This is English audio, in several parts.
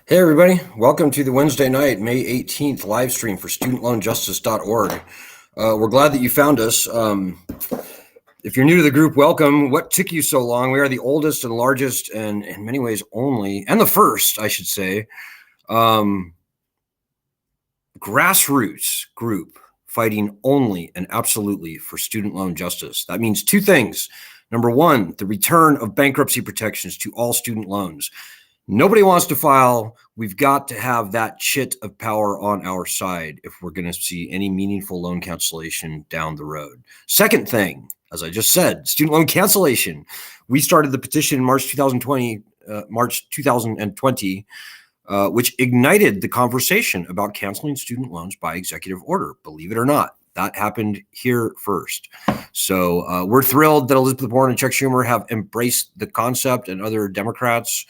Hey everybody, welcome to the Wednesday night, May 18th live stream for studentloanjustice.org. We're glad that you found us. If you're new to the group, welcome. What took you so long? We are the oldest and largest and in many ways only, and the first, I should say, grassroots group fighting only and absolutely for student loan justice. That means two things. Number one, the return of bankruptcy protections to all student loans. Nobody wants to file. We've got to have that chit of power on our side if we're going to see any meaningful loan cancellation down the road. Second thing, as I just said, student loan cancellation. We started the petition in March 2020, which ignited the conversation about canceling student loans by executive order. Believe it or not, that happened here first. So we're thrilled that Elizabeth Warren and Chuck Schumer have embraced the concept, and other Democrats.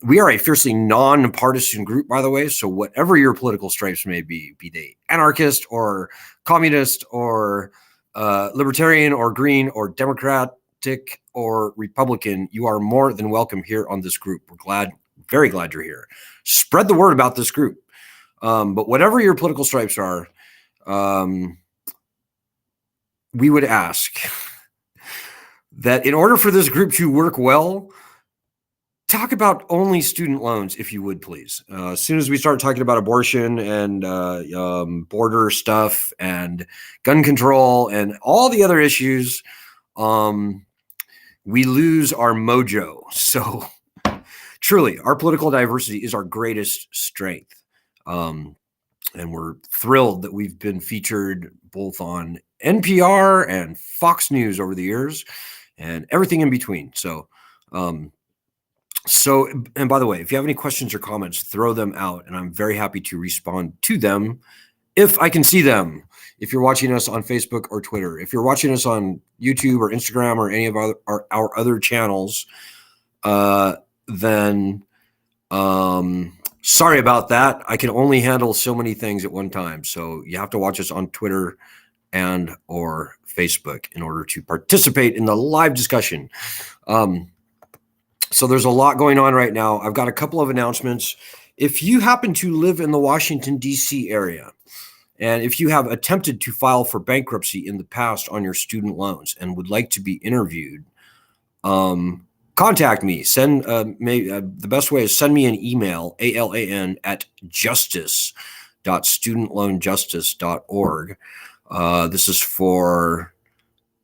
We are a fiercely non-partisan group, by the way, so whatever your political stripes may be they anarchist or communist or libertarian or green or democratic or Republican, you are more than welcome here on this group. We're very glad you're here. Spread the word about this group. But whatever your political stripes are, we would ask that in order for this group to work well, talk about only student loans, if you would, please. As soon as we start talking about abortion and border stuff and gun control and all the other issues, we lose our mojo. So truly, our political diversity is our greatest strength. And we're thrilled that we've been featured both on NPR and Fox News over the years and everything in between. So, and by the way, if you have any questions or comments, throw them out, and I'm very happy to respond to them if I can see them. If you're watching us on Facebook or Twitter, if you're watching us on YouTube or Instagram or any of our other channels, then sorry about that. I can only handle so many things at one time. So you have to watch us on Twitter and or Facebook in order to participate in the live discussion. So there's a lot going on right now. I've got a couple of announcements. If you happen to live in the Washington, D.C. area, and if you have attempted to file for bankruptcy in the past on your student loans and would like to be interviewed, contact me. The best way is send me an email, alan@justice.studentloanjustice.org. This is for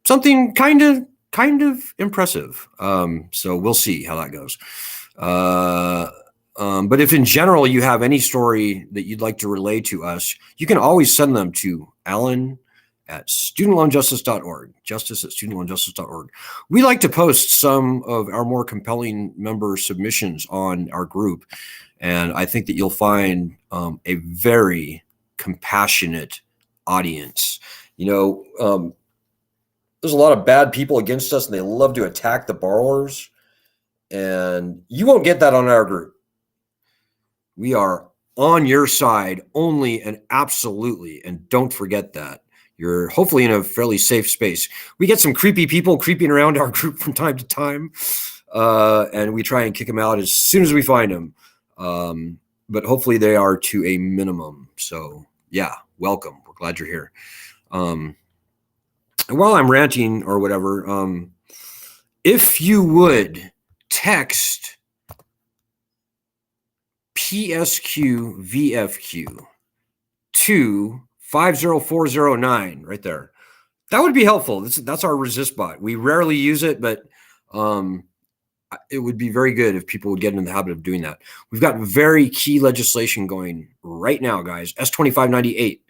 something kind of impressive. So we'll see how that goes. But if in general you have any story that you'd like to relay to us, you can always send them to alan@studentloanjustice.org, justice@studentloanjustice.org. We like to post some of our more compelling member submissions on our group, and I think that you'll find a very compassionate audience. There's a lot of bad people against us, and they love to attack the borrowers, and you won't get that on our group. We are on your side only and absolutely, and don't forget that. You're hopefully in a fairly safe space. We get some creepy people creeping around our group from time to time, and we try and kick them out as soon as we find them. But hopefully they are to a minimum. So yeah, welcome. We're glad you're here. While I'm ranting or whatever, if you would text PSQ VFQ to 50409 right there, that would be helpful. That's our resist bot. We rarely use it, but it would be very good if people would get in the habit of doing that. We've got very key legislation going right now, guys. S2598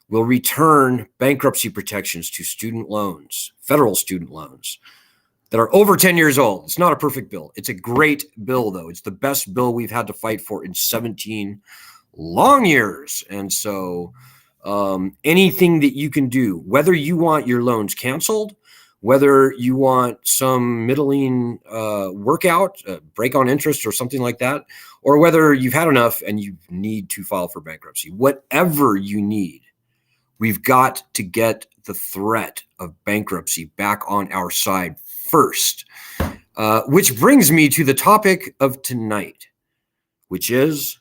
will return bankruptcy protections to student loans, federal student loans that are over 10 years old. It's not a perfect bill. It's a great bill, though. It's the best bill we've had to fight for in 17 long years. And so anything that you can do, whether you want your loans canceled, whether you want some middling workout, break on interest or something like that, or whether you've had enough and you need to file for bankruptcy, whatever you need, we've got to get the threat of bankruptcy back on our side first, which brings me to the topic of tonight, which is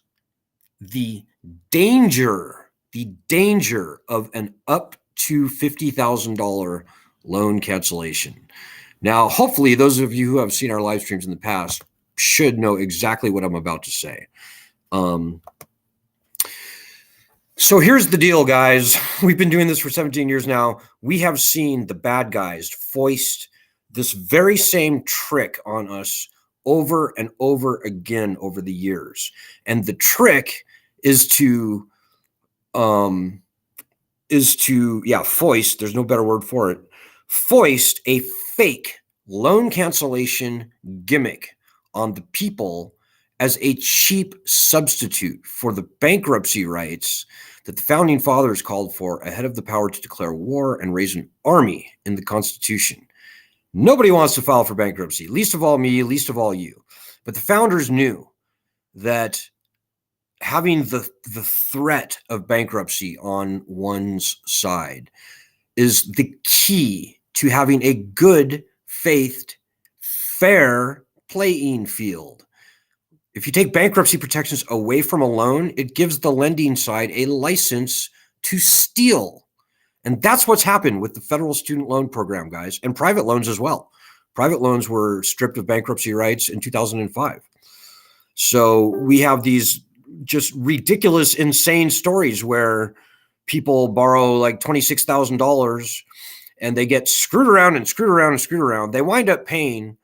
the danger of an up to $50,000 loan cancellation. Now, hopefully, those of you who have seen our live streams in the past should know exactly what I'm about to say. So here's the deal, guys. We've been doing this for 17 years now. We have seen the bad guys foist this very same trick on us over and over again over the years. And the trick is to foist, there's no better word for it, foist a fake loan cancellation gimmick on the people as a cheap substitute for the bankruptcy rights that the founding fathers called for ahead of the power to declare war and raise an army in the Constitution. Nobody wants to file for bankruptcy, least of all me, least of all you. But the founders knew that having the threat of bankruptcy on one's side is the key to having a good faith, fair playing field. If you take bankruptcy protections away from a loan, it gives the lending side a license to steal. And that's what's happened with the federal student loan program, guys, and private loans as well. Private loans were stripped of bankruptcy rights in 2005. So we have these just ridiculous, insane stories where people borrow like $26,000 and they get screwed around and screwed around and screwed around. They wind up paying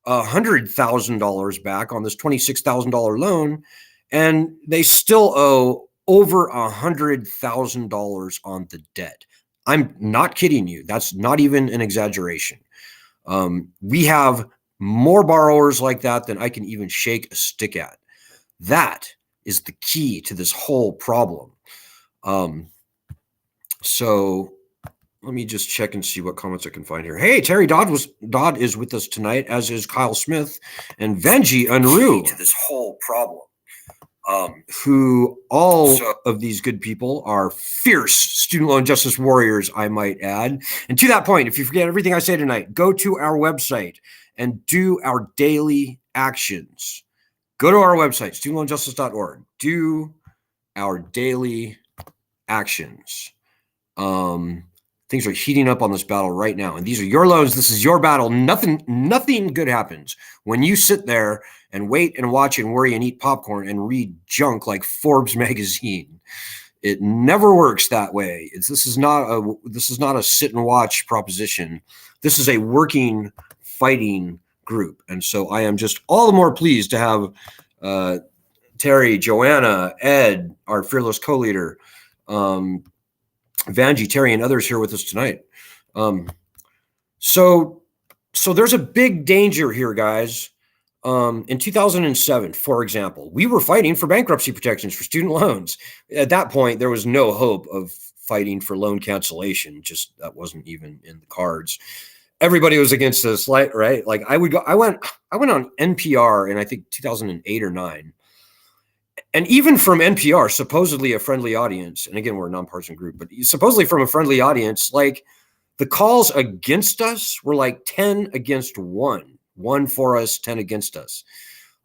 $100,000 back on this $26,000 loan, and they still owe over $100,000 on the debt. I'm not kidding you. That's not even an exaggeration. We have more borrowers like that than I can even shake a stick at. That is the key to this whole problem. So let me just check and see what comments I can find here. Hey, Terry Dodd is with us tonight, as is Kyle Smith and Vanji Unruh. To this whole problem. Who all of these good people are fierce student loan justice warriors, I might add. And to that point, if you forget everything I say tonight, go to our website and do our daily actions. Go to our website, studentloanjustice.org. Do our daily actions. Things are heating up on this battle right now. And these are your loans. This is your battle. Nothing good happens when you sit there and wait and watch and worry and eat popcorn and read junk like Forbes magazine. It never works that way. This is not a sit and watch proposition. This is a working, fighting group. And so I am just all the more pleased to have Terry, Joanna, Ed, our fearless co-leader, Vanji, Terry, and others here with us tonight. So there's a big danger here, guys. In 2007, for example, we were fighting for bankruptcy protections for student loans. At that point, there was no hope of fighting for loan cancellation. Just that wasn't even in the cards. Everybody was against us, right? Like I went on NPR in I think 2008 or 9. And even from NPR, supposedly a friendly audience, and again, we're a nonpartisan group, but supposedly from a friendly audience, like the calls against us were like 10 against 1. 1 for us, 10 against us.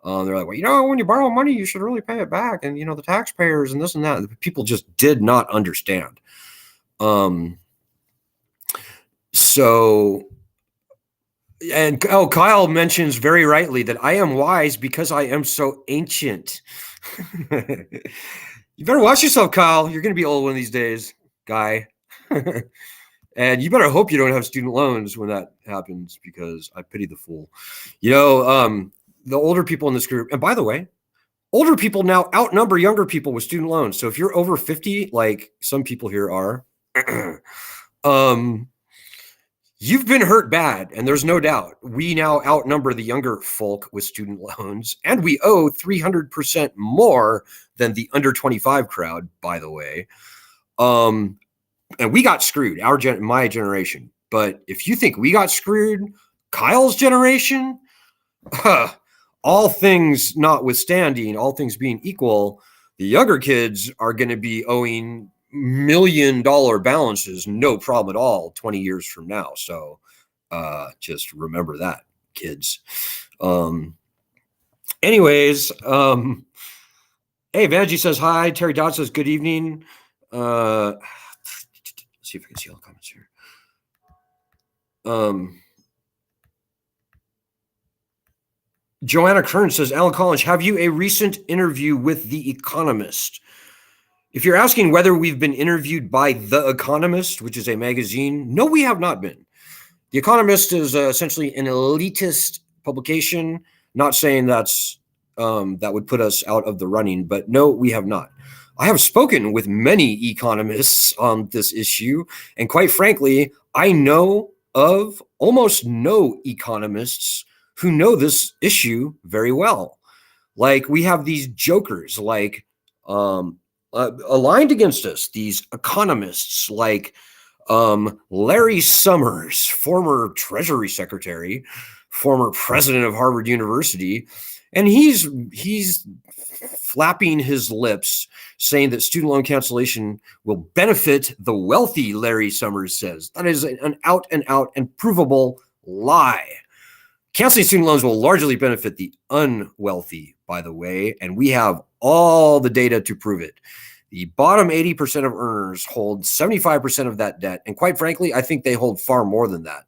They're like, well, when you borrow money, you should really pay it back. And, the taxpayers and this and that. People just did not understand. Kyle mentions very rightly that I am wise because I am so ancient. You better watch yourself, Kyle. You're going to be old one of these days, guy. And you better hope you don't have student loans when that happens, because I pity the fool. The older people in this group, and by the way, older people now outnumber younger people with student loans. So if you're over 50, like some people here are, you've been hurt bad, and there's no doubt. We now outnumber the younger folk with student loans, and we owe 300% more than the under 25 crowd, by the way. And we got screwed, my generation. But if you think we got screwed, Kyle's generation, all things notwithstanding, all things being equal, the younger kids are going to be owing $1 million balances, no problem at all, 20 years from now. So just remember that, kids. Anyways, Hey, Vanjie says hi. Terry Dodd says good evening. Let's see if I can see all the comments here. Joanna Kern says, Alan Collins, have you a recent interview with The Economist? If you're asking whether we've been interviewed by The Economist, which is a magazine, no, we have not been. The Economist is essentially an elitist publication. Not saying that's that would put us out of the running, but no, we have not. I have spoken with many economists on this issue, and quite frankly, I know of almost no economists who know this issue very well. Like we have these jokers, like aligned against us, these economists, like Larry Summers, former Treasury Secretary, former president of Harvard University, and he's flapping his lips saying that student loan cancellation will benefit the wealthy, Larry Summers says. That is an out and out and provable lie. Canceling student loans will largely benefit the unwealthy, by the way, and we have all the data to prove it. The bottom 80% of earners hold 75% of that debt. And quite frankly, I think they hold far more than that.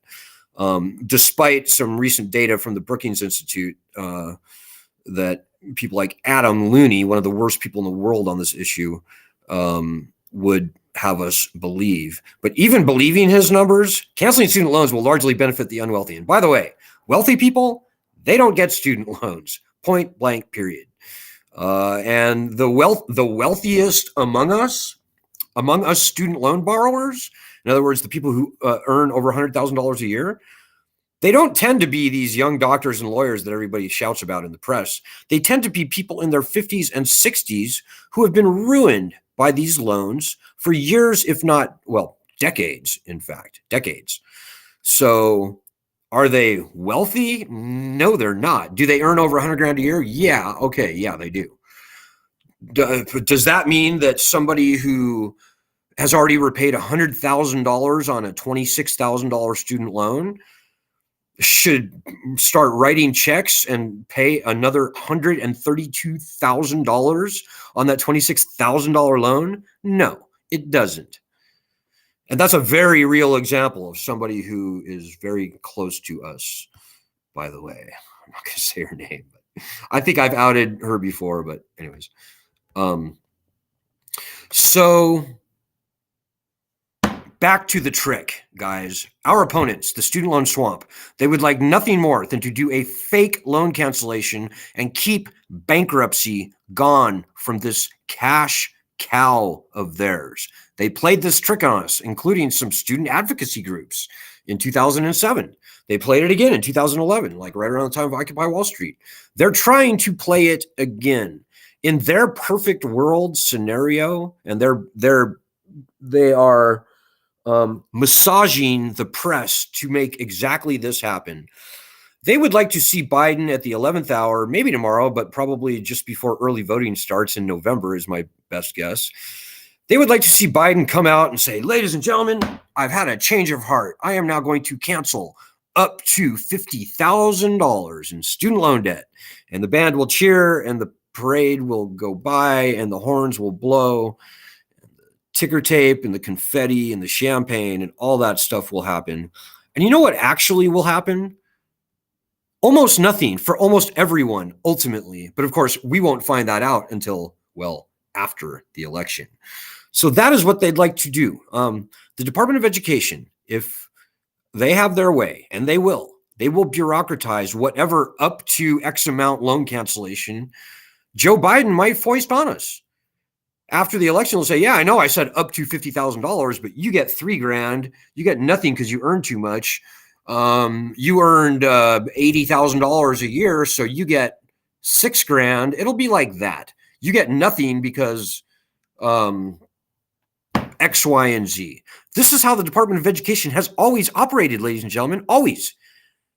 Despite some recent data from the Brookings Institute that people like Adam Looney, one of the worst people in the world on this issue, would have us believe. But even believing his numbers, canceling student loans will largely benefit the unwealthy. And by the way, wealthy people, they don't get student loans, point blank, period. And the wealthiest among us student loan borrowers, in other words, the people who earn over $100,000 a year, they don't tend to be these young doctors and lawyers that everybody shouts about in the press. They tend to be people in their 50s and 60s who have been ruined by these loans for years, if not, well, decades, in fact, decades. So are they wealthy? No, they're not. Do they earn over 100 grand a year? Yeah. Okay. Yeah, they do. Does that mean that somebody who has already repaid $100,000 on a $26,000 student loan should start writing checks and pay another $132,000 on that $26,000 loan? No, it doesn't. And that's a very real example of somebody who is very close to us, by the way. I'm not going to say her name, but I think I've outed her before, but anyways. So back to the trick, guys. Our opponents, the student loan swamp, they would like nothing more than to do a fake loan cancellation and keep bankruptcy gone from this cash cow of theirs. They played this trick on us, including some student advocacy groups in 2007. They played it again in 2011, like right around the time of Occupy Wall Street. They're trying to play it again. In their perfect world scenario, and they are massaging the press to make exactly this happen. They would like to see Biden at the 11th hour, maybe tomorrow, but probably just before early voting starts in November is my best guess. They would like to see Biden come out and say, ladies and gentlemen, I've had a change of heart. I am now going to cancel up to $50,000 in student loan debt. And the band will cheer and the parade will go by and the horns will blow. Ticker tape and the confetti and the champagne and all that stuff will happen. And you know what actually will happen? Almost nothing for almost everyone, ultimately. But of course, we won't find that out until, well, after the election. So that is what they'd like to do. The Department of Education, if they have their way, and they will bureaucratize whatever up to X amount loan cancellation Joe Biden might foist on us. After the election, they'll say, yeah, I know I said up to $50,000, but you get $3,000. You get nothing because you earned too much. You earned $80,000 a year, so you get $6,000. It'll be like that. You get nothing because X, Y, and Z. This is how the Department of Education has always operated, ladies and gentlemen, always.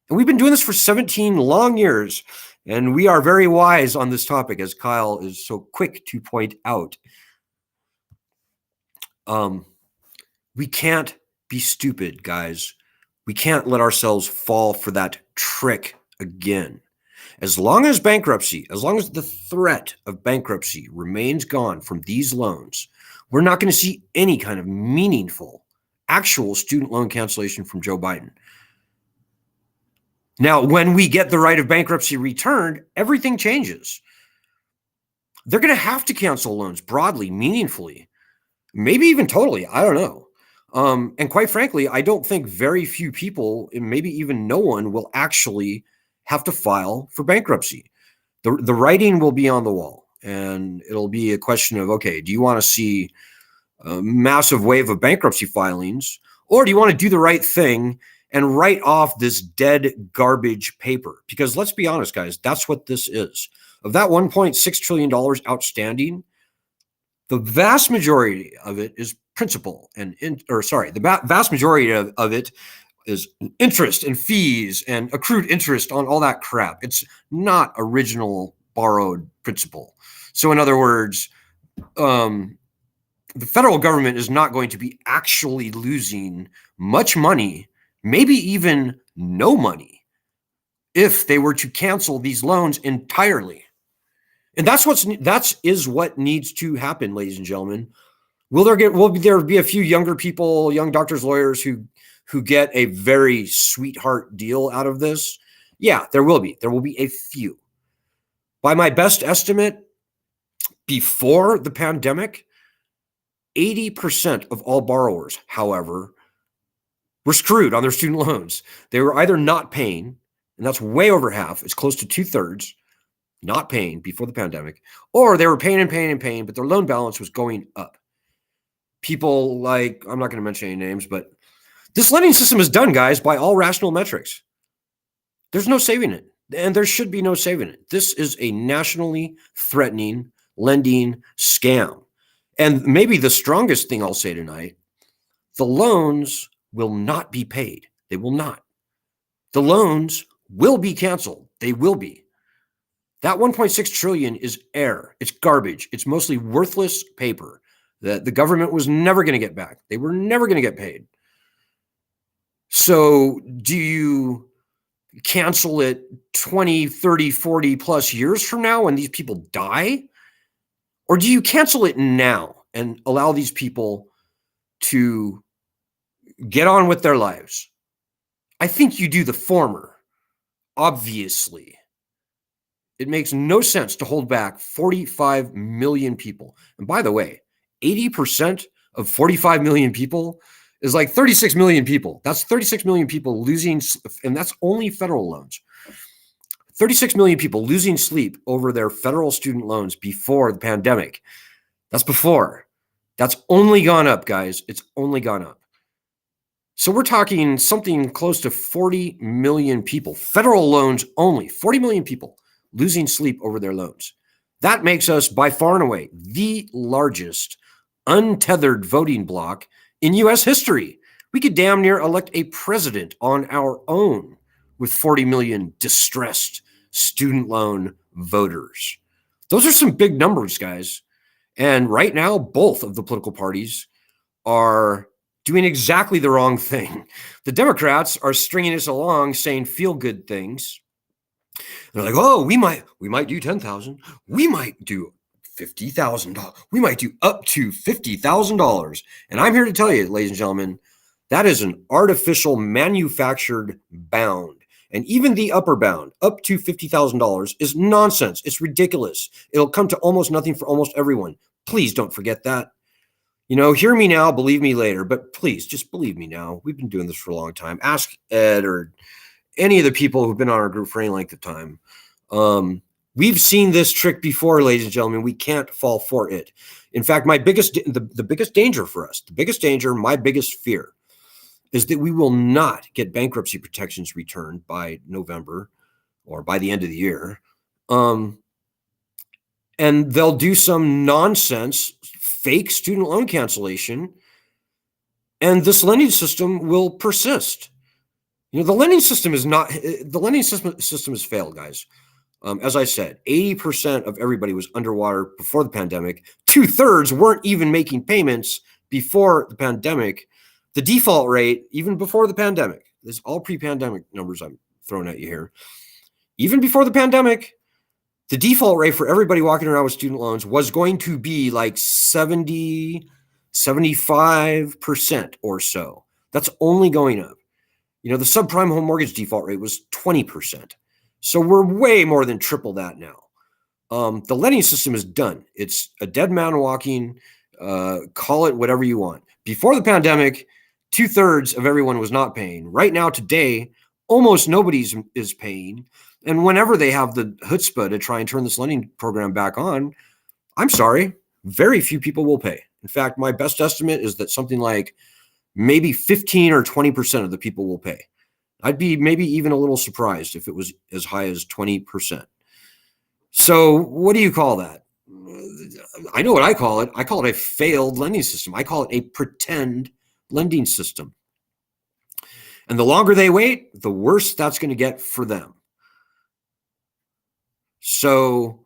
And we've been doing this for 17 long years, and we are very wise on this topic, as Kyle is so quick to point out. We can't be stupid, guys. We can't let ourselves fall for that trick again. As long as the threat of bankruptcy remains gone from these loans, we're not going to see any kind of meaningful, actual student loan cancellation from Joe Biden. Now, when we get the right of bankruptcy returned, everything changes. They're going to have to cancel loans broadly, meaningfully, maybe even totally. I don't know. And quite frankly, I don't think very few people, and maybe even no one, will actually have to file for bankruptcy. The writing will be on the wall, and it'll be a question of, okay, do you want to see a massive wave of bankruptcy filings, or do you want to do the right thing and write off this dead garbage paper? Because let's be honest, guys, that's what this is. Of that $1.6 trillion outstanding, the vast majority of it is principal the vast majority of it is interest and fees and accrued interest on all that crap. It's not original borrowed principal. So in other words, the federal government is not going to be actually losing much money, maybe even no money, if they were to cancel these loans entirely. And that is what needs to happen, ladies and gentlemen. Will there be a few younger people, young doctors, lawyers who get a very sweetheart deal out of this? Yeah, there will be. There will be a few. By my best estimate, before the pandemic, 80% of all borrowers, however, were screwed on their student loans. They were either not paying, and that's way over half. It's close to 2/3 not paying before the pandemic, or they were paying and paying and paying, but their loan balance was going up. People like, I'm not going to mention any names, but this lending system is done, guys, by all rational metrics. There's no saving it, and there should be no saving it. This is a nationally threatening lending scam. And maybe the strongest thing I'll say tonight, the loans will not be paid. They will not. The loans will be canceled. They will be. That 1.6 trillion is air. It's garbage. It's mostly worthless paper that the government was never going to get back. They were never going to get paid. So do you cancel it 20, 30, 40 plus years from now when these people die? Or do you cancel it now and allow these people to get on with their lives? I think you do the former, obviously. It makes no sense to hold back 45 million people. And by the way, 80% of 45 million people is like 36 million people. That's 36 million people losing, and that's only federal loans. 36 million people losing sleep over their federal student loans before the pandemic. That's before. That's only gone up, guys. It's only gone up. So we're talking something close to 40 million people, federal loans only, 40 million people losing sleep over their loans. That makes us by far and away the largest untethered voting bloc in U.S. history. We could damn near elect a president on our own with 40 million distressed student loan voters. Those are some big numbers, guys. And right now, both of the political parties are doing exactly the wrong thing. The Democrats are stringing us along saying feel-good things. They're like, oh, we might do 10,000. We might do $50,000. We might do up to $50,000. And I'm here to tell you, ladies and gentlemen, that is an artificial manufactured bound. And even the upper bound, up to $50,000, is nonsense. It's ridiculous. It'll come to almost nothing for almost everyone. Please don't forget that. You know, hear me now, believe me later, but please just believe me now. We've been doing this for a long time. Ask Ed or any of the people who've been on our group for any length of time. We've seen this trick before, ladies and gentlemen. We can't fall for it. In fact, the biggest danger for us, my biggest fear is that we will not get bankruptcy protections returned by November or by the end of the year. And they'll do some nonsense, fake student loan cancellation, and this lending system will persist. You know, the lending system has failed, guys. As I said, 80% of everybody was underwater before the pandemic. 2/3 weren't even making payments before the pandemic. The default rate, even before the pandemic, this is all pre-pandemic numbers I'm throwing at you here. even before the pandemic, the default rate for everybody walking around with student loans was going to be like 70, 75% or so. That's only going up. You know, the subprime home mortgage default rate was 20%. So we're way more than triple that now. The lending system is done. It's a dead man walking, call it whatever you want. Before the pandemic, 2/3 of everyone was not paying. Right now, today, almost nobody is paying. And whenever they have the chutzpah to try and turn this lending program back on, I'm sorry, very few people will pay. In fact, my best estimate is that something like maybe 15 or 20% of the people will pay. I'd be maybe even a little surprised if it was as high as 20%. So what do you call that? I know what I call it. I call it a failed lending system. I call it a pretend lending system. And the longer they wait, the worse that's going to get for them. So,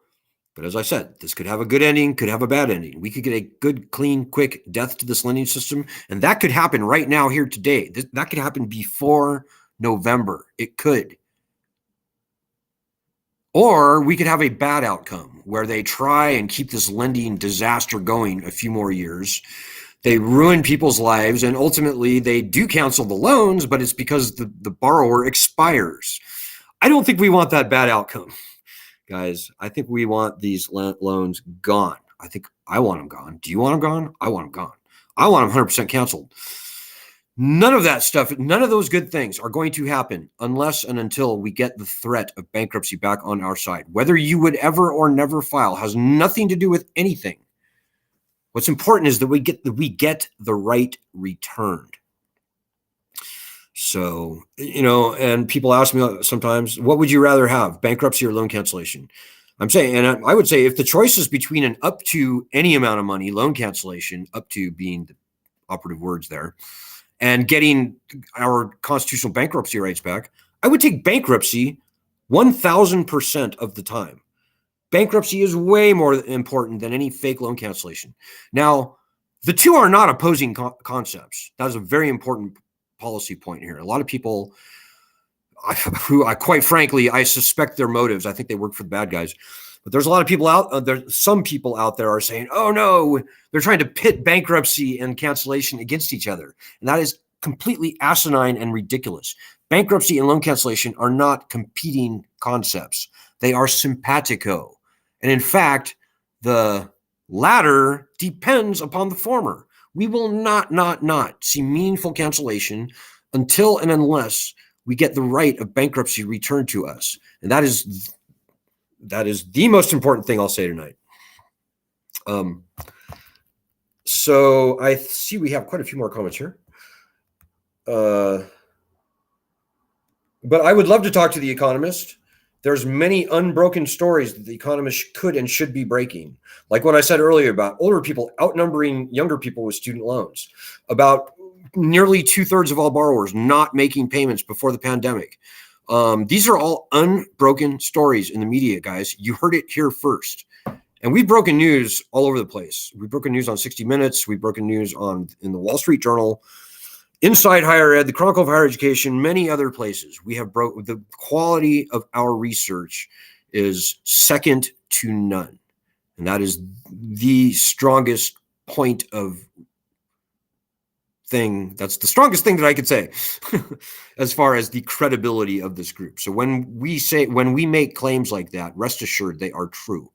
but as I said, this could have a good ending, could have a bad ending. We could get a good, clean, quick death to this lending system. And that could happen right now here today. That could happen before November. It could. Or we could have a bad outcome where they try and keep this lending disaster going a few more years. They ruin people's lives, and ultimately they do cancel the loans, but it's because the borrower expires. I don't think we want that bad outcome, guys. I think we want these loans gone. I think I want them gone. Do you want them gone? I want them gone. I want them 100% canceled. None of that stuff, none of those good things are going to happen unless and until we get the threat of bankruptcy back on our side. Whether you would ever or never file has nothing to do with anything. What's important is that we get the right returned. So, you know, and people ask me sometimes, what would you rather have, bankruptcy or loan cancellation? I'm saying, and I would say if the choice is between an up to any amount of money, loan cancellation, up to being the operative words there, and getting our constitutional bankruptcy rights back, I would take bankruptcy 1,000% of the time. Bankruptcy is way more important than any fake loan cancellation. Now, the two are not opposing concepts. That is a very important policy point here. A lot of people, who I quite frankly, I suspect their motives. I think they work for the bad guys. But there's a lot of people out there. Some people out there are saying, oh no, they're trying to pit bankruptcy and cancellation against each other. And that is completely asinine and ridiculous. Bankruptcy and loan cancellation are not competing concepts. They are simpatico. And in fact, the latter depends upon the former. We will not see meaningful cancellation until and unless we get the right of bankruptcy returned to us. And that is the most important thing I'll say tonight. So I see we have quite a few more comments here. But I would love to talk to The Economist. There's many unbroken stories that The Economist could and should be breaking. Like what I said earlier about older people outnumbering younger people with student loans, about nearly 2/3 of all borrowers not making payments before the pandemic. These are all unbroken stories in the media, guys. You heard it here first. And we've broken news all over the place. We've broken news on 60 Minutes. We've broken news in the Wall Street Journal, Inside Higher Ed, the Chronicle of Higher Education, many other places. We have the quality of our research is second to none. And that is the strongest point of thing. That's the strongest thing that I could say as far as the credibility of this group. So when we make claims like that, rest assured they are true.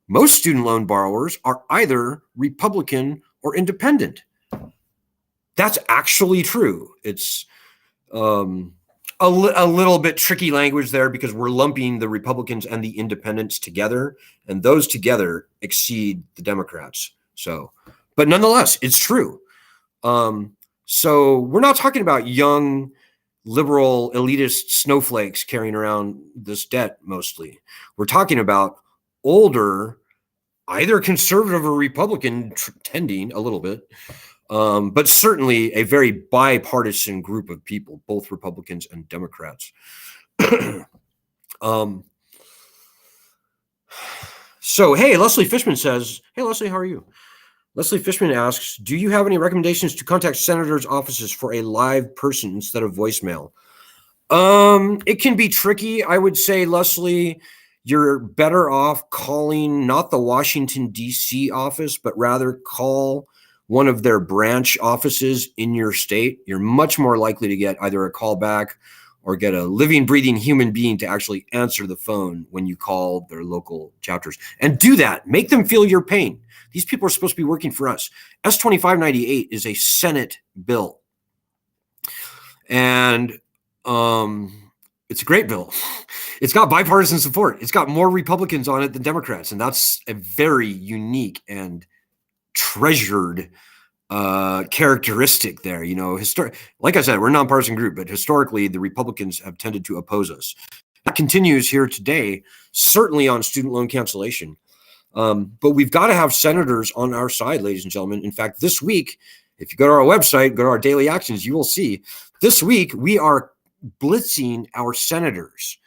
Most student loan borrowers are either Republican or independent. That's actually true. It's a little bit tricky language there because we're lumping the Republicans and the independents together, and those together exceed the Democrats. So, but nonetheless, it's true. So we're not talking about young, liberal, elitist snowflakes carrying around this debt mostly. We're talking about older, either conservative or Republican, tending a little bit, but certainly a very bipartisan group of people, both Republicans and Democrats. So, hey, Leslie Fishman says, hey, Leslie, how are you? Leslie Fishman asks, do you have any recommendations to contact senators' offices for a live person instead of voicemail? It can be tricky. I would say, Leslie, you're better off calling not the Washington, D.C. office, but rather call one of their branch offices in your state. You're much more likely to get either a call back or get a living, breathing human being to actually answer the phone when you call their local chapters. And do that. Make them feel your pain. These people are supposed to be working for us. S-2598 is a Senate bill. And it's a great bill. It's got bipartisan support. It's got more Republicans on it than Democrats. And that's a very unique and treasured characteristic there. You know, like I said, we're a nonpartisan group, but historically the Republicans have tended to oppose us. That continues here today, certainly on student loan cancellation. But we've got to have senators on our side, ladies and gentlemen. In fact, this week, if you go to our website, go to our daily actions, you will see this week we are blitzing our senators.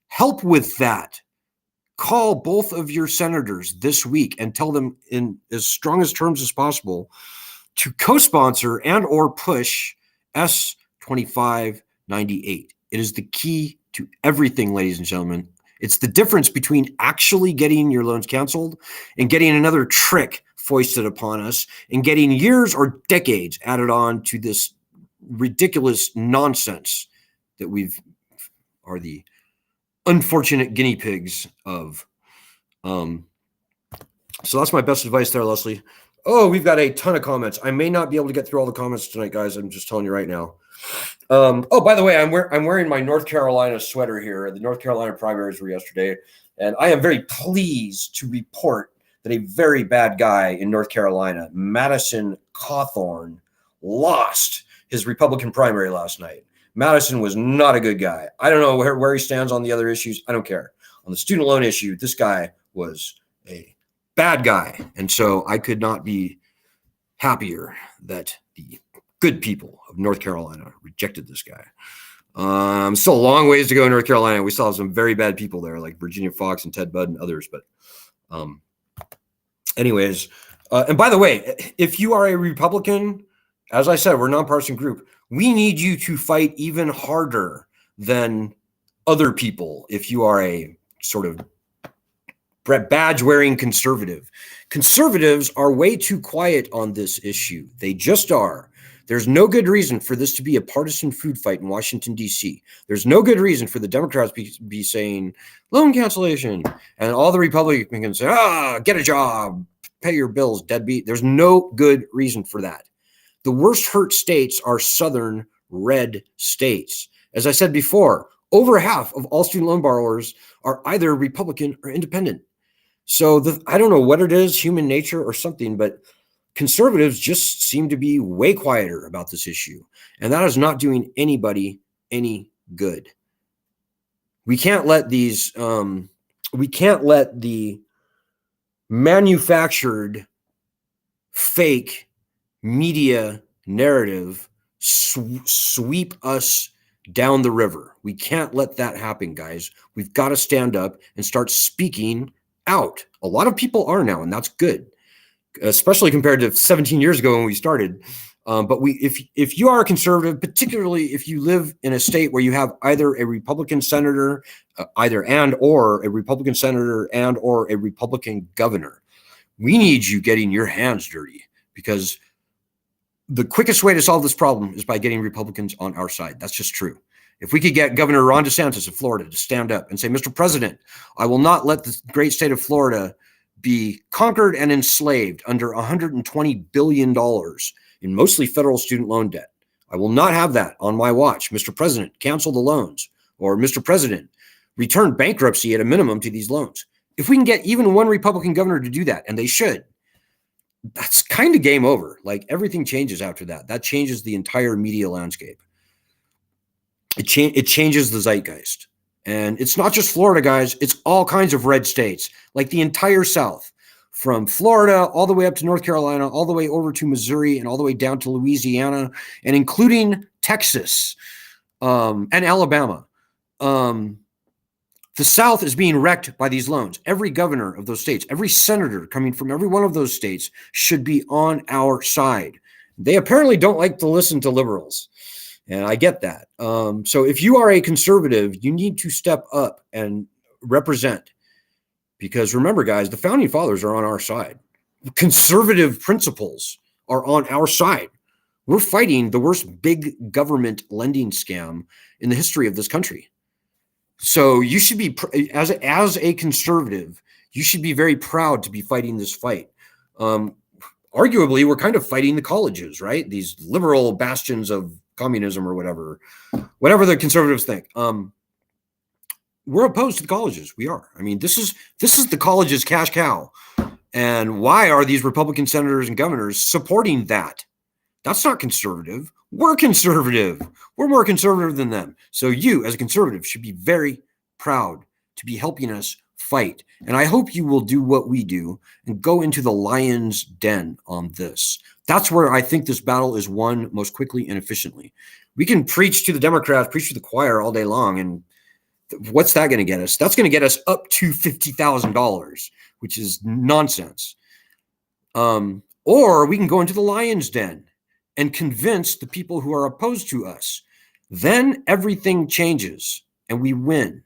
Help with that. Call both of your senators this week and tell them in as strong as terms as possible to co-sponsor and or push S-2598. It is the key to everything, ladies and gentlemen. It's the difference between actually getting your loans canceled and getting another trick foisted upon us and getting years or decades added on to this ridiculous nonsense that are the unfortunate guinea pigs of. So that's my best advice there, Leslie. Oh, we've got a ton of comments. I may not be able to get through all the comments tonight, guys. I'm just telling you right now. Oh, by the way, I'm wearing my North Carolina sweater here. The North Carolina primaries were yesterday, and I am very pleased to report that a very bad guy in North Carolina, Madison Cawthorn, lost his Republican primary last night. Madison was not a good guy. I don't know where he stands on the other issues. I don't care. On the student loan issue, this guy was a bad guy. And so I could not be happier that the good people of North Carolina rejected this guy. Still a long ways to go in North Carolina. We still have some very bad people there, like Virginia Fox and Ted Budd and others. But anyways, and by the way, if you are a Republican, as I said, we're a nonpartisan group. We need you to fight even harder than other people if you are a sort of badge-wearing conservative. Conservatives are way too quiet on this issue. They just are. There's no good reason for this to be a partisan food fight in Washington, D.C. There's no good reason for the Democrats be saying loan cancellation and all the Republicans say, get a job, pay your bills, deadbeat. There's no good reason for that. The worst hurt states are southern red states. As I said before, over half of all student loan borrowers are either Republican or independent. So I don't know what it is, human nature or something, but conservatives just seem to be way quieter about this issue. And that is not doing anybody any good. We can't let the manufactured fake media narrative sweep us down the river. We can't let that happen, guys. We've got to stand up and start speaking out. A lot of people are now, and that's good, especially compared to 17 years ago when we started. But if you are a conservative, particularly if you live in a state where you have either a Republican senator, or a Republican senator and or a Republican governor, we need you getting your hands dirty, because the quickest way to solve this problem is by getting Republicans on our side. That's just true. If we could get Governor Ron DeSantis of Florida to stand up and say, Mr. President, I will not let the great state of Florida be conquered and enslaved under $120 billion in mostly federal student loan debt. I will not have that on my watch. Mr. President, cancel the loans. Or Mr. President, return bankruptcy at a minimum to these loans. If we can get even one Republican governor to do that, and they should, that's kind of game over. Like, everything changes after that. That changes the entire media landscape. It changes the zeitgeist. And it's not just Florida, guys. It's all kinds of red states, like the entire South, from Florida all the way up to North Carolina, all the way over to Missouri, and all the way down to Louisiana, and including Texas and Alabama. The South is being wrecked by these loans. Every governor of those states, every senator coming from every one of those states should be on our side. They apparently don't like to listen to liberals. And I get that. So if you are a conservative, you need to step up and represent. Because remember, guys, the founding fathers are on our side. Conservative principles are on our side. We're fighting the worst big government lending scam in the history of this country. So you should be, as a conservative, you should be very proud to be fighting this fight. Arguably, we're kind of fighting the colleges, right? These liberal bastions of communism or whatever the conservatives think. We're opposed to the colleges. We are. I mean, this is the college's cash cow. And why are these Republican senators and governors supporting that? That's not conservative. We're conservative. We're more conservative than them. So you, as a conservative, should be very proud to be helping us fight. And I hope you will do what we do and go into the lion's den on this. That's where I think this battle is won most quickly and efficiently. We can preach to the Democrats, preach to the choir all day long, and what's that going to get us? That's going to get us up to $50,000, which is nonsense. Or we can go into the lion's den and convince the people who are opposed to us. Then everything changes and we win.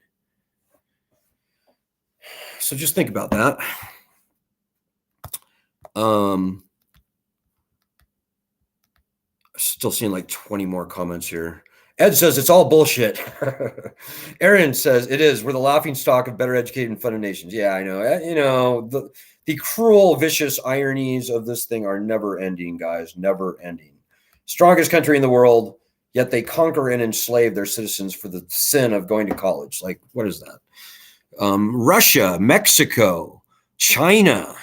So just think about that. Still seeing like 20 more comments here. Ed says it's all bullshit. Aaron says it is. We're the laughing stock of better educated and funded nations. Yeah, I know. You know, the cruel, vicious ironies of this thing are never ending, guys. Never ending. Strongest country in the world, yet they conquer and enslave their citizens for the sin of going to college. Like, what is that? Russia, Mexico, China,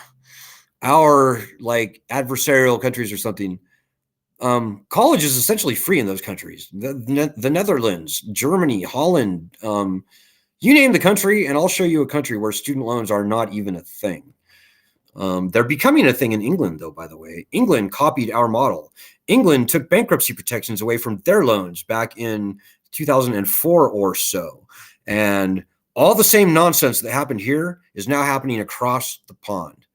our like adversarial countries or something. College is essentially free in those countries. The Netherlands, Germany, Holland, you name the country, and I'll show you a country where student loans are not even a thing. They're becoming a thing in England, though, by the way. England copied our model. England took bankruptcy protections away from their loans back in 2004 or so. And all the same nonsense that happened here is now happening across the pond.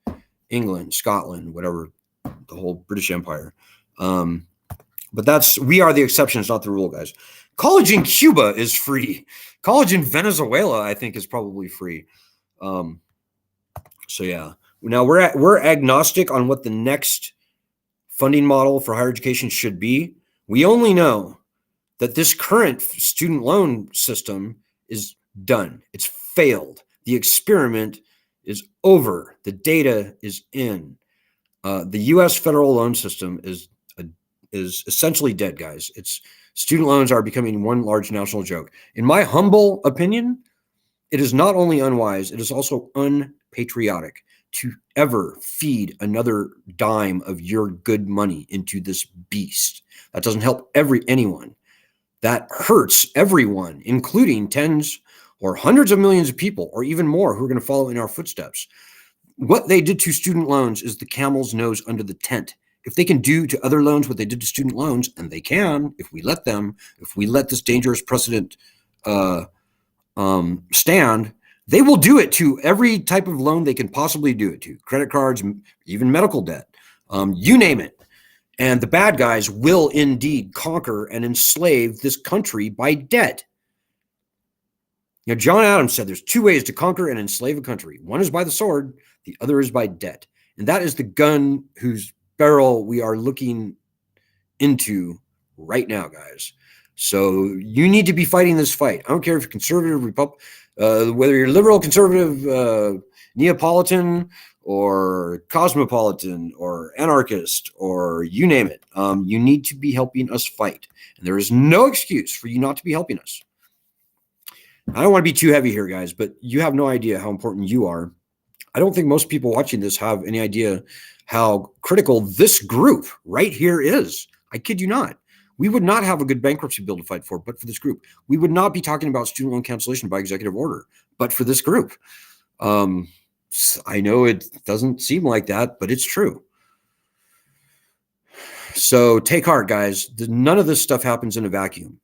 England, Scotland, whatever, the whole British Empire. But we are the exceptions, not the rule, guys. College in Cuba is free. College in Venezuela, I think, is probably free. So yeah. Now we're agnostic on what the next funding model for higher education should be. We only know that this current student loan system is done. It's failed. The experiment is over. The data is in. The U.S. federal loan system is essentially dead, guys. Student loans are becoming one large national joke. In my humble opinion, it is not only unwise, it is also unpatriotic to ever feed another dime of your good money into this beast. That doesn't help anyone. That hurts everyone, including tens or hundreds of millions of people, or even more, who are going to follow in our footsteps. What they did to student loans is the camel's nose under the tent. If they can do to other loans what they did to student loans, and they can, if we let this dangerous precedent stand, they will do it to every type of loan they can possibly do it to. Credit cards, even medical debt, you name it. And the bad guys will indeed conquer and enslave this country by debt. You know, John Adams said there's two ways to conquer and enslave a country. One is by the sword, the other is by debt. And that is the gun whose barrel we are looking into right now, guys. So you need to be fighting this fight. I don't care if you're conservative, whether you're liberal, conservative, Neapolitan, or cosmopolitan, or anarchist, or you name it. You need to be helping us fight. And there is no excuse for you not to be helping us. I don't want to be too heavy here, guys, but you have no idea how important you are. I don't think most people watching this have any idea how critical this group right here is. I kid you not. We would not have a good bankruptcy bill to fight for, but for this group. We would not be talking about student loan cancellation by executive order, but for this group. I know it doesn't seem like that, but it's true. So take heart, guys. None of this stuff happens in a vacuum.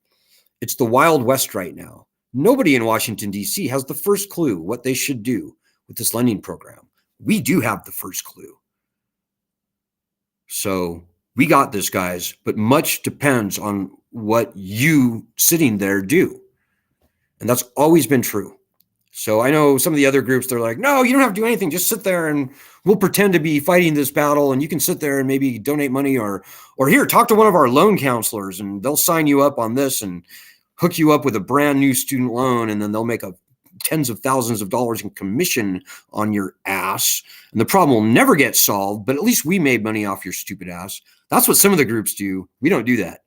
It's the Wild West right now. Nobody in Washington, D.C. has the first clue what they should do with this lending program. We do have the first clue. So we got this, guys, but much depends on what you sitting there do. And that's always been true. So I know some of the other groups, they're like, no, you don't have to do anything. Just sit there and we'll pretend to be fighting this battle. And you can sit there and maybe donate money or here, talk to one of our loan counselors and they'll sign you up on this and hook you up with a brand new student loan. And then they'll make tens of thousands of dollars in commission on your ass. And the problem will never get solved, but at least we made money off your stupid ass. That's what some of the groups do. We don't do that.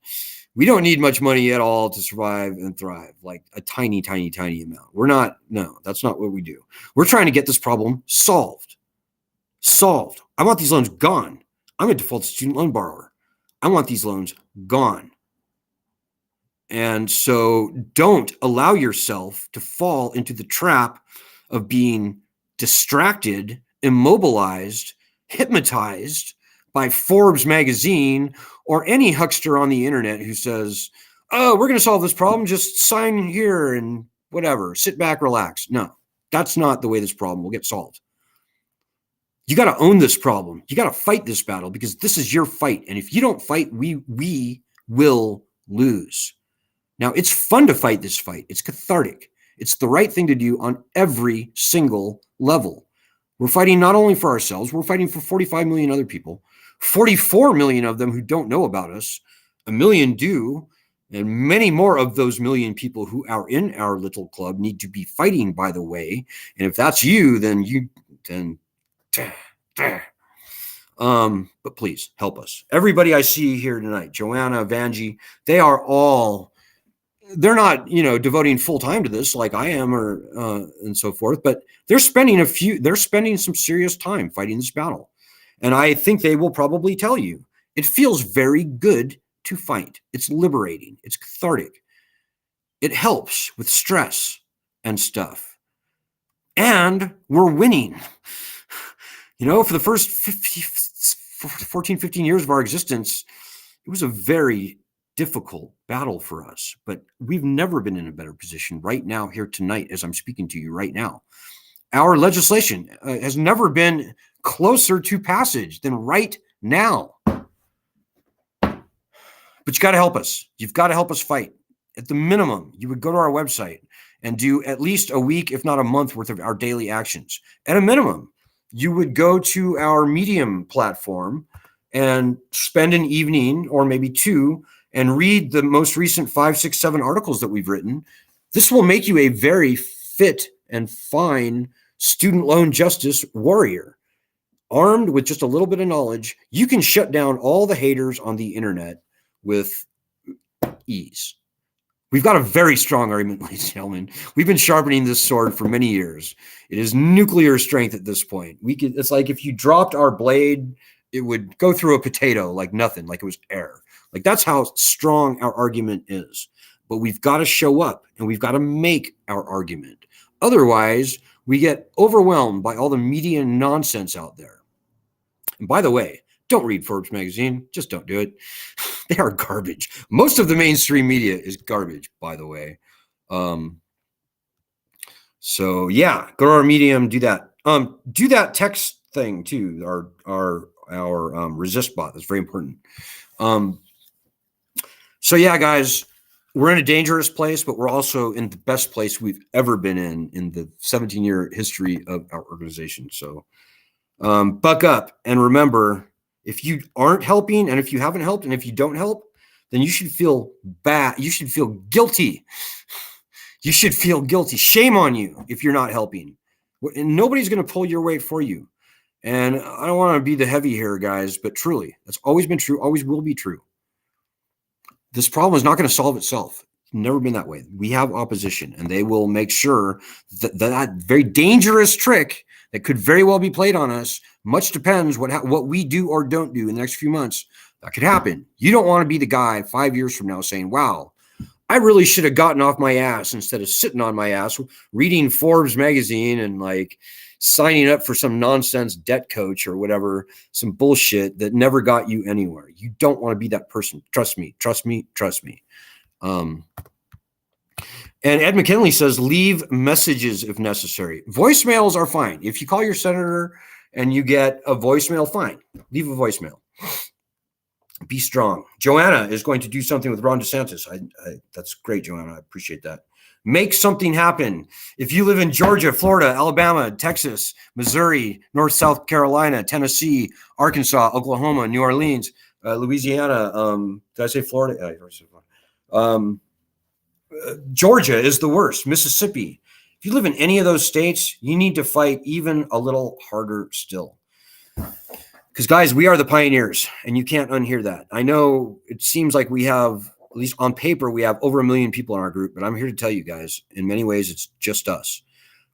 We don't need much money at all to survive and thrive, like a tiny, tiny, tiny amount. No, that's not what we do. We're trying to get this problem solved. I want these loans gone. I'm a default student loan borrower. I want these loans gone. And so don't allow yourself to fall into the trap of being distracted, immobilized, hypnotized by Forbes magazine or any huckster on the internet who says, oh, we're going to solve this problem. Just sign here and whatever, sit back, relax. No, that's not the way this problem will get solved. You got to own this problem. You got to fight this battle because this is your fight. And if you don't fight, we will lose. Now, it's fun to fight this fight. It's cathartic. It's the right thing to do on every single level. We're fighting not only for ourselves, we're fighting for 45 million other people. 44 million of them who don't know about us, 1 million do, and many more of those million people who are in our little club need to be fighting, by the way. And if that's you, but please help us. Everybody I see here tonight, Joanna, Vanjie, they're not, devoting full time to this like I am and so forth, but they're spending some serious time fighting this battle. And I think they will probably tell you, it feels very good to fight. It's liberating. It's cathartic. It helps with stress and stuff. And we're winning. For the first 14, 15 years of our existence, it was a very difficult battle for us. But we've never been in a better position right now, here tonight, as I'm speaking to you right now. Our legislation has never been closer to passage than right now. But you got to help us. You've got to help us fight. At the minimum, you would go to our website and do at least a week, if not a month worth of our daily actions. At a minimum, you would go to our Medium platform and spend an evening or maybe two and read the most recent 5, 6, 7 articles that we've written. This will make you a very fit and fine student loan justice warrior. Armed with just a little bit of knowledge, you can shut down all the haters on the internet with ease. We've got a very strong argument, ladies and gentlemen. We've been sharpening this sword for many years. It is nuclear strength at this point. It's like if you dropped our blade, it would go through a potato like nothing, like it was air. Like that's how strong our argument is. But we've got to show up and we've got to make our argument. Otherwise, we get overwhelmed by all the media nonsense out there. And by the way, don't read Forbes magazine. Just don't do it. They are garbage. Most of the mainstream media is garbage, by the way. So yeah, go to our Medium, do that. Do that text thing too. Our resist bot. That's very important. So yeah, guys, we're in a dangerous place, but we're also in the best place we've ever been in the 17-year history of our organization. So buck up and remember, if you aren't helping and if you haven't helped and if you don't help, then you should feel bad. You should feel guilty. You should feel guilty. Shame on you if you're not helping. And nobody's going to pull your weight for you. And I don't want to be the heavy here, guys, but truly, that's always been true, always will be true. This problem is not going to solve itself. It's never been that way. We have opposition, and they will make sure that very dangerous trick that could very well be played on us, much depends what we do or don't do in the next few months. That could happen. You don't want to be the guy 5 years from now saying, wow, I really should have gotten off my ass instead of sitting on my ass, reading Forbes magazine and like signing up for some nonsense debt coach or whatever, some bullshit that never got you anywhere. You don't want to be that person. Trust me, trust me, trust me. And Ed McKinley says, leave messages if necessary. Voicemails are fine. If you call your senator and you get a voicemail, fine. Leave a voicemail. Be strong. Joanna is going to do something with Ron DeSantis. That's great, Joanna. I appreciate that. Make something happen. If you live in Georgia, Florida, Alabama, Texas, Missouri, North, South Carolina, Tennessee, Arkansas, Oklahoma, New Orleans, Louisiana. Did I say Florida? Georgia is the worst. Mississippi. If you live in any of those states, you need to fight even a little harder still. Because, guys, we are the pioneers, and you can't unhear that. I know it seems like we have, at least on paper, we have over 1 million people in our group, but I'm here to tell you guys, in many ways, it's just us.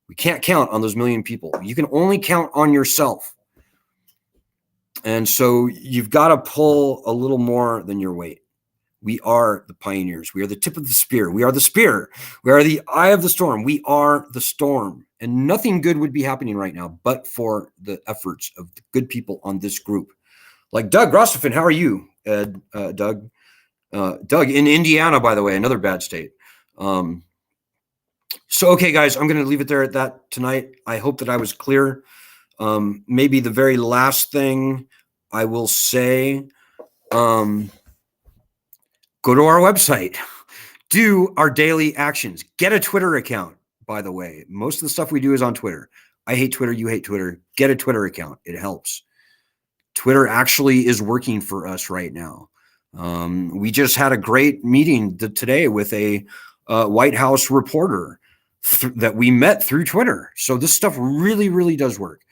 We can't count on those 1 million people. You can only count on yourself. And so you've got to pull a little more than your weight. We are the pioneers. We are the tip of the spear. We are the spear. We are the eye of the storm. We are the storm. And nothing good would be happening right now but for the efforts of the good people on this group. Like Doug Rostafin, how are you, Ed, Doug? Doug in Indiana, by the way, another bad state. So, okay, guys, I'm going to leave it there at that tonight. I hope that I was clear. Maybe the very last thing I will say, go to our website, do our daily actions, get a Twitter account, by the way. Most of the stuff we do is on Twitter. I hate Twitter. You hate Twitter. Get a Twitter account. It helps. Twitter actually is working for us right now. We just had a great meeting today with a White House reporter that we met through Twitter. So this stuff really, really does work.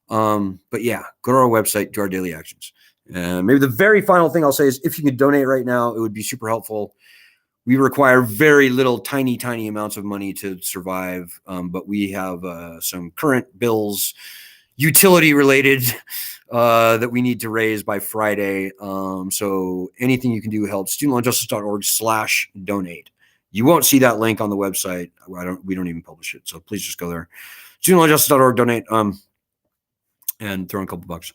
But yeah, go to our website, do our daily actions. Maybe the very final thing I'll say is if you could donate right now, it would be super helpful. We require very little, tiny amounts of money to survive. But we have some current bills, utility related, that we need to raise by Friday. So anything you can do helps. studentloanjustice.org/donate. You won't see that link on the website. We don't even publish it. So please just go there. studentloanjustice.org, donate, and throw in a couple bucks.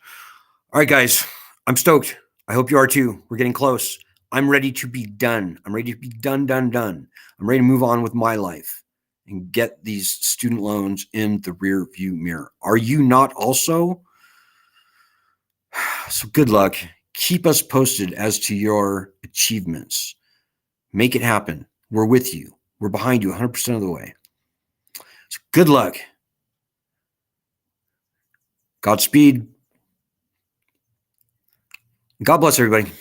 All right, guys. I'm stoked. I hope you are too. We're getting close. I'm ready to be done. I'm ready to be done. I'm ready to move on with my life and get these student loans in the rear view mirror. Are you not also? So good luck. Keep us posted as to your achievements. Make it happen. We're with you. We're behind you 100% of the way. So good luck. Godspeed. God bless everybody.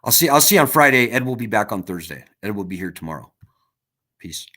I'll see you on Friday. Ed will be back on Thursday. Ed will be here tomorrow. Peace.